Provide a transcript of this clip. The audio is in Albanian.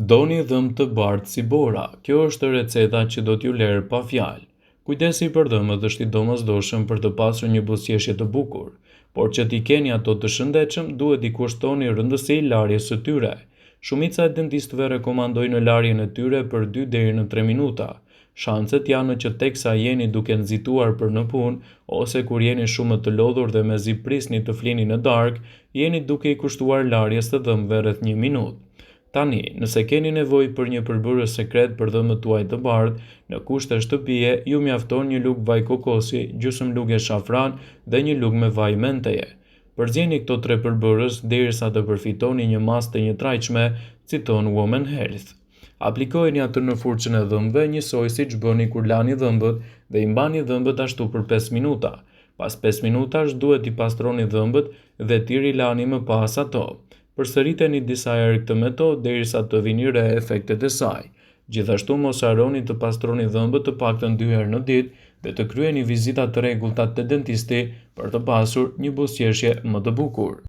Doni dhëmbë të bardhë si bora. Kjo është receta që do t'ju lërë pa fjalë. Kujdesi për dhëmbët është i domosdoshëm për të pasur një buzëqeshje të bukur, por që t'i keni ato të shëndetshëm, duhet i kushtoni rëndësi larjes së tyre. Shumica e dentistëve rekomandojnë larjen e tyre për 2 deri në 3 minuta. Shanset janë që teksa jeni duke nxituar për në punë ose kur jeni shumë të lodhur dhe mezi prisni të flini në darkë, jeni duke i kushtuar larjes të dhëmbëve rreth 1 minutë. Tani, nëse keni nevojë për një përbërës sekret për dhëmbët tuaj të bardhë, në kushte shtëpie, ju mjafton një lugë vaj kokosi, gjysmë lugë shafran dhe një lugë me vaj menteje. Përzjeni këto 3 përbërës derisa të përfitoni një masë të njëtrajtshme, citon Women Health. Aplikojeni atë në furçën e dhëmbëve njësoj siç bëni kur lani dhëmbët dhe i mbani dhëmbët ashtu për 5 minuta. Pas 5 minutash duhet i pastroni dhëmbët dhe t'i rilani më pas ato. Përsëriteni disa herë këtë metodë derisa të vini re efektet e saj. Gjithashtu mos harroni të pastroni dhëmbët të paktën 2 herë në ditë dhe të kryeni vizita të rregullta te dentisti për të pasur një buzëqeshje më të bukur.